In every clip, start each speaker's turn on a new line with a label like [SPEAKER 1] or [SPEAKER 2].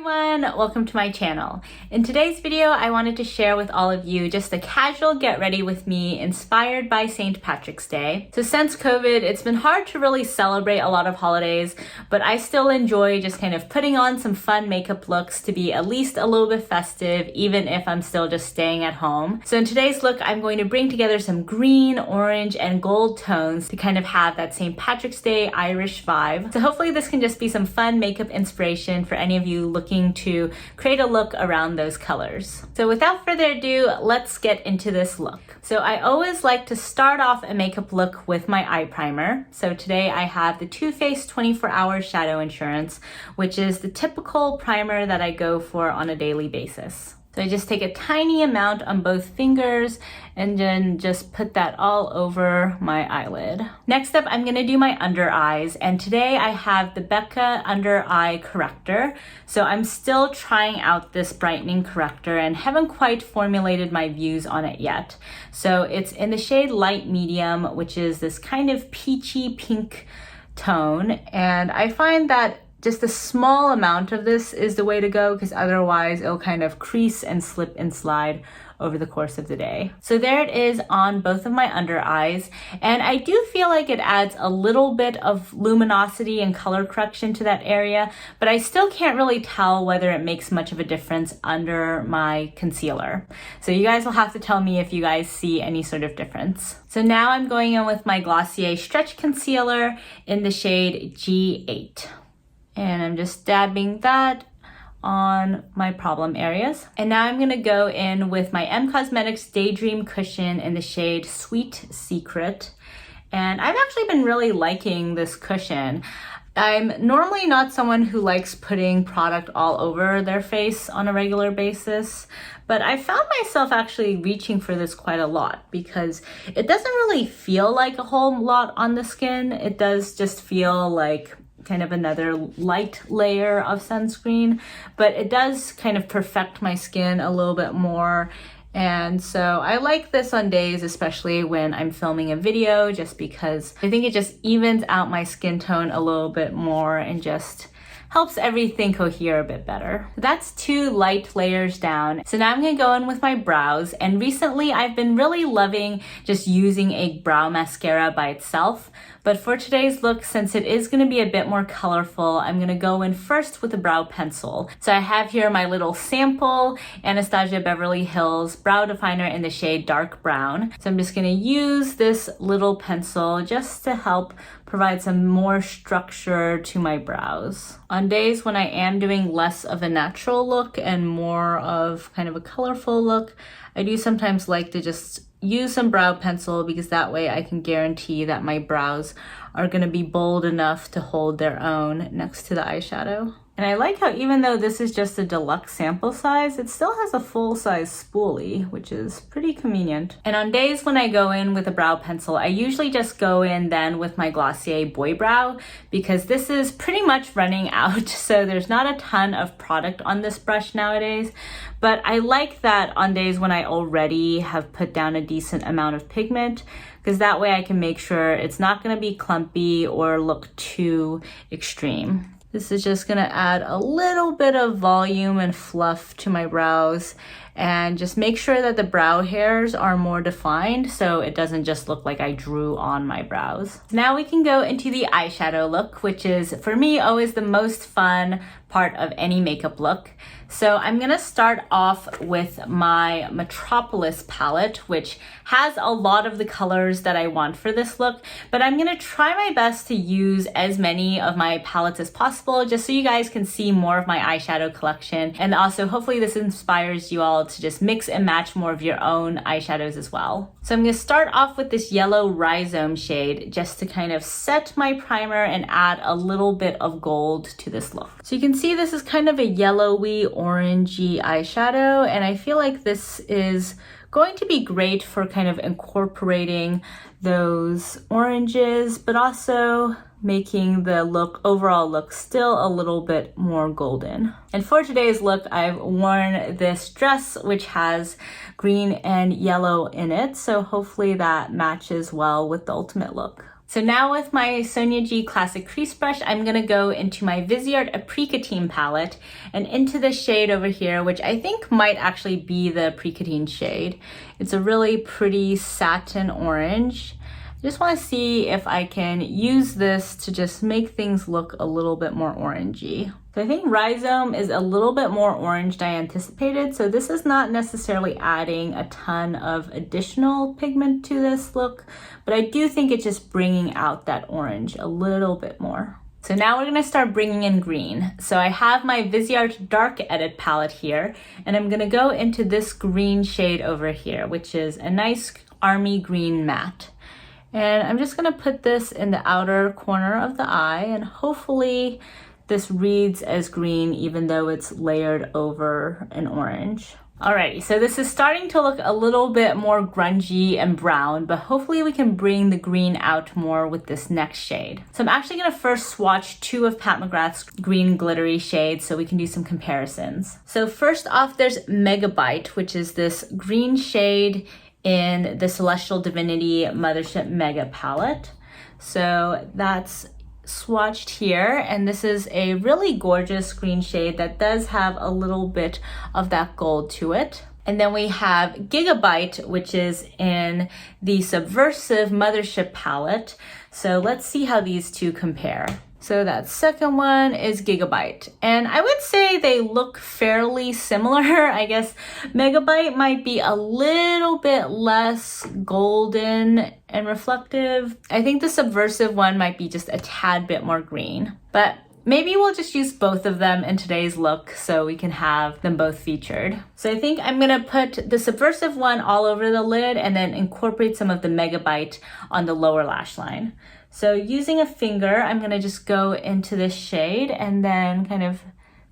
[SPEAKER 1] everyone, welcome to my channel. In today's video, I wanted to share with all of you just a casual get ready with me inspired by St. Patrick's Day. So since COVID, it's been hard to really celebrate a lot of holidays, but I still enjoy just kind of putting on some fun makeup looks to be at least a little bit festive, even if I'm still just staying at home. So in today's look, I'm going to bring together some green, orange, and gold tones to kind of have that St. Patrick's Day Irish vibe. So hopefully this can just be some fun makeup inspiration for any of you looking to create a look around those colors. So without further ado, let's get into this look. So I always like to start off a makeup look with my eye primer. So today I have the Too Faced 24-Hour Shadow Insurance, which is the typical primer that I go for on a daily basis. So I just take a tiny amount on both fingers and then just put that all over my eyelid. Next up, I'm gonna do my under eyes. And today I have the Becca Under Eye Corrector. So I'm still trying out this brightening corrector and haven't quite formulated my views on it yet. So it's in the shade Light Medium, which is this kind of peachy pink tone. And I find that just a small amount of this is the way to go because otherwise it'll kind of crease and slip and slide over the course of the day. So there it is on both of my under eyes. And I do feel like it adds a little bit of luminosity and color correction to that area, but I still can't really tell whether it makes much of a difference under my concealer. So you guys will have to tell me if you guys see any sort of difference. So now I'm going in with my Glossier Stretch Concealer in the shade G8. And I'm just dabbing that on my problem areas. And now I'm gonna go in with my M Cosmetics Daydream Cushion in the shade Sweet Secret. And I've actually been really liking this cushion. I'm normally not someone who likes putting product all over their face on a regular basis, but I found myself actually reaching for this quite a lot because it doesn't really feel like a whole lot on the skin. It does just feel like kind of another light layer of sunscreen, but it does kind of perfect my skin a little bit more. And so I like this on days, especially when I'm filming a video, just because I think it just evens out my skin tone a little bit more and just helps everything cohere a bit better. That's 2 light layers down. So now I'm gonna go in with my brows. And recently I've been really loving just using a brow mascara by itself. But for today's look, since it is gonna be a bit more colorful, I'm gonna go in first with a brow pencil. So I have here my little sample Anastasia Beverly Hills brow definer in the shade Dark Brown. So I'm just gonna use this little pencil just to help provide some more structure to my brows. On days when I am doing less of a natural look and more of kind of a colorful look, I do sometimes like to just use some brow pencil because that way I can guarantee that my brows are going to be bold enough to hold their own next to the eyeshadow. And I like how even though this is just a deluxe sample size, it still has a full-size spoolie, which is pretty convenient. And on days when I go in with a brow pencil, I usually just go in then with my Glossier Boy Brow because this is pretty much running out, so there's not a ton of product on this brush nowadays. But I like that on days when I already have put down a decent amount of pigment, because that way I can make sure it's not going to be clumpy or look too extreme. This is just gonna add a little bit of volume and fluff to my brows and just make sure that the brow hairs are more defined so it doesn't just look like I drew on my brows. Now we can go into the eyeshadow look, which is for me always the most fun part of any makeup look. So I'm gonna start off with my Metropolis palette, which has a lot of the colors that I want for this look, but I'm gonna try my best to use as many of my palettes as possible just so you guys can see more of my eyeshadow collection. And also hopefully this inspires you all to just mix and match more of your own eyeshadows as well. So I'm gonna start off with this yellow Rhizome shade just to kind of set my primer and add a little bit of gold to this look. So you can see this is kind of a yellowy, orangey eyeshadow, and I feel like this is going to be great for kind of incorporating those oranges, but also making the overall look still a little bit more golden. And for today's look, I've worn this dress which has green and yellow in it, so hopefully that matches well with the ultimate look. So now with my Sonia G Classic Crease Brush, I'm gonna go into my Viseart Apricotine palette and into the shade over here, which I think might actually be the Apricotine shade. It's a really pretty satin orange. I just wanna see if I can use this to just make things look a little bit more orangey. So I think Rhizome is a little bit more orange than I anticipated, so this is not necessarily adding a ton of additional pigment to this look, but I do think it's just bringing out that orange a little bit more. So now we're gonna start bringing in green. So I have my Viseart Dark Edit palette here, and I'm gonna go into this green shade over here, which is a nice army green matte. And I'm just gonna put this in the outer corner of the eye, and hopefully this reads as green even though it's layered over an orange. Alrighty, so this is starting to look a little bit more grungy and brown, but hopefully we can bring the green out more with this next shade. So I'm actually gonna first swatch two of Pat McGrath's green glittery shades so we can do some comparisons. So first off, there's Megabyte, which is this green shade in the Celestial Divinity Mothership Mega palette. So that's swatched here, and this is a really gorgeous green shade that does have a little bit of that gold to it. And then we have Gigabyte, which is in the Subversive Mothership palette. So let's see how these two compare. So that second one is Gigabyte, and I would say they look fairly similar. I guess Megabyte might be a little bit less golden and reflective. I think the Subversive one might be just a tad bit more green, but maybe we'll just use both of them in today's look so we can have them both featured. So I think I'm gonna put the Subversive one all over the lid and then incorporate some of the Megabyte on the lower lash line. So using a finger, I'm gonna just go into this shade and then kind of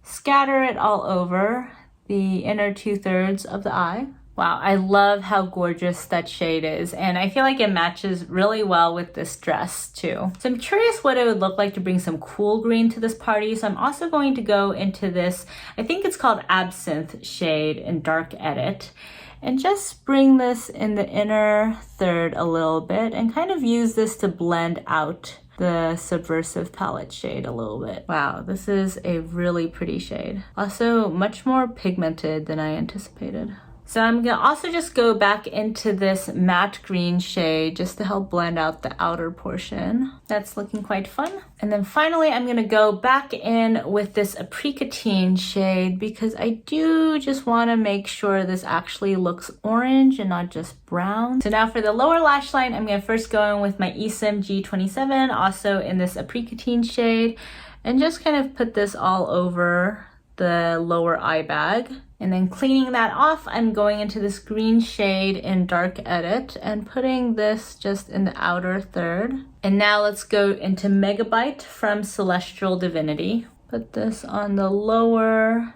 [SPEAKER 1] scatter it all over the inner 2/3 of the eye. Wow, I love how gorgeous that shade is, and I feel like it matches really well with this dress too. So I'm curious what it would look like to bring some cool green to this party, so I'm also going to go into this, I think it's called Absinthe shade in Dark Edit, and just bring this in the inner third a little bit and kind of use this to blend out the Subversive palette shade a little bit. Wow, this is a really pretty shade. Also much more pigmented than I anticipated. So I'm gonna also just go back into this matte green shade just to help blend out the outer portion. That's looking quite fun. And then finally, I'm gonna go back in with this Apricotine shade because I do just wanna make sure this actually looks orange and not just brown. So now for the lower lash line, I'm gonna first go in with my Esim G27, also in this Apricotine shade, and just kind of put this all over the lower eye bag. And then cleaning that off, I'm going into this green shade in Dark Edit and putting this just in the outer third. And now let's go into Megabyte from Celestial Divinity. Put this on the lower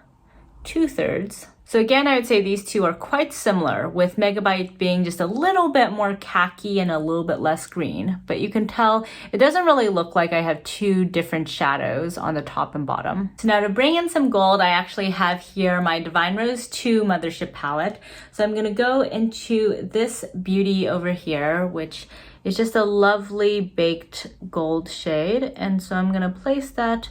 [SPEAKER 1] 2/3. So again, I would say these two are quite similar, with Megabyte being just a little bit more khaki and a little bit less green. But you can tell it doesn't really look like I have two different shadows on the top and bottom. So now to bring in some gold, I actually have here my Divine Rose 2 Mothership palette. So I'm gonna go into this beauty over here, which is just a lovely baked gold shade. And so I'm gonna place that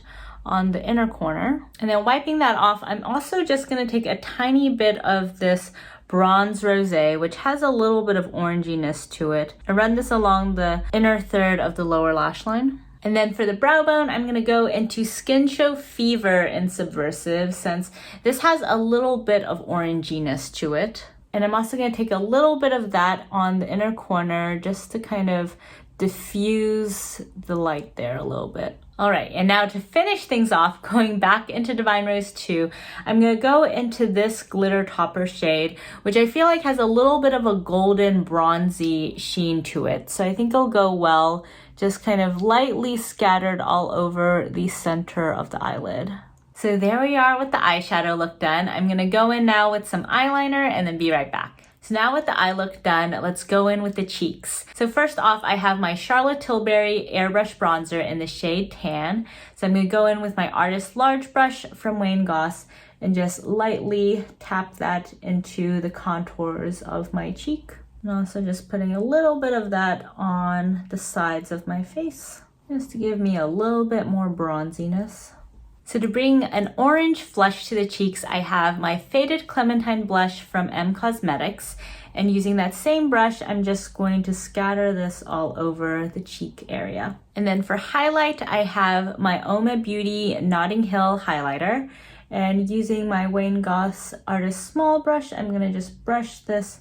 [SPEAKER 1] on the inner corner. And then wiping that off, I'm also just gonna take a tiny bit of this Bronze Rosé, which has a little bit of oranginess to it, and run this along the inner third of the lower lash line. And then for the brow bone, I'm gonna go into Skin Show Fever in Subversive, since this has a little bit of oranginess to it. And I'm also gonna take a little bit of that on the inner corner just to kind of diffuse the light there a little bit. All right, and now to finish things off, going back into Divine Rose 2, I'm gonna go into this Glitter Topper shade, which I feel like has a little bit of a golden bronzy sheen to it. So I think it'll go well, just kind of lightly scattered all over the center of the eyelid. So there we are with the eyeshadow look done. I'm gonna go in now with some eyeliner and then be right back. So now with the eye look done, let's go in with the cheeks. So first off, I have my Charlotte Tilbury Airbrush Bronzer in the shade Tan. So I'm gonna go in with my Artist Large Brush from Wayne Goss and just lightly tap that into the contours of my cheek. And also just putting a little bit of that on the sides of my face, just to give me a little bit more bronziness. So to bring an orange flush to the cheeks, I have my Faded Clementine blush from M Cosmetics. And using that same brush, I'm just going to scatter this all over the cheek area. And then for highlight, I have my Oma Beauty Notting Hill highlighter. And using my Wayne Goss Artist Small brush, I'm gonna just brush this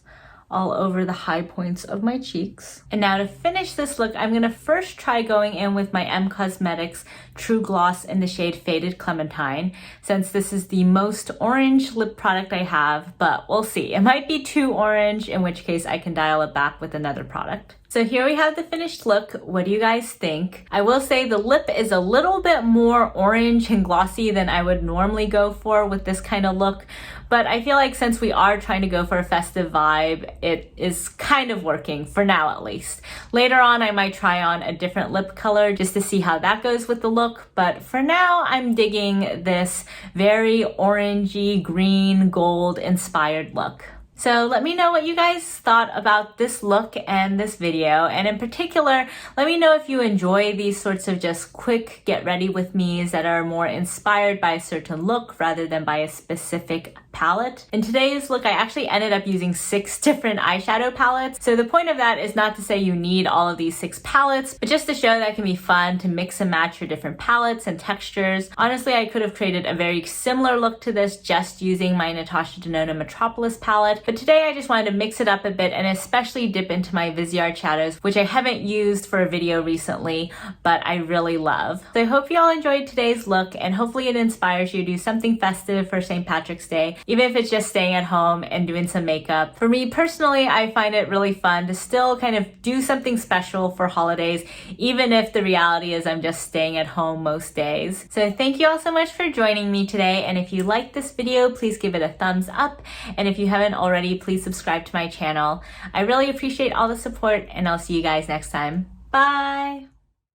[SPEAKER 1] all over the high points of my cheeks. And now to finish this look, I'm gonna first try going in with my M Cosmetics True Gloss in the shade Faded Clementine, since this is the most orange lip product I have, but we'll see. It might be too orange, in which case I can dial it back with another product. So here we have the finished look. What do you guys think? I will say the lip is a little bit more orange and glossy than I would normally go for with this kind of look, but I feel like since we are trying to go for a festive vibe, it is kind of working, for now at least. Later on, I might try on a different lip color just to see how that goes with the look, but for now, I'm digging this very orangey, green, gold inspired look. So let me know what you guys thought about this look and this video. And in particular, let me know if you enjoy these sorts of just quick get ready with me's that are more inspired by a certain look rather than by a specific palette. In today's look, I actually ended up using 6 different eyeshadow palettes. So the point of that is not to say you need all of these 6 palettes, but just to show that it can be fun to mix and match your different palettes and textures. Honestly, I could have created a very similar look to this just using my Natasha Denona Metropolis palette. But today I just wanted to mix it up a bit and especially dip into my Viseart shadows, which I haven't used for a video recently, but I really love. So I hope you all enjoyed today's look and hopefully it inspires you to do something festive for St. Patrick's Day, even if it's just staying at home and doing some makeup. For me personally, I find it really fun to still kind of do something special for holidays, even if the reality is I'm just staying at home most days. So thank you all so much for joining me today. And if you liked this video, please give it a thumbs up. And if you haven't already, please subscribe to my channel. I really appreciate all the support and I'll see you guys next time. Bye!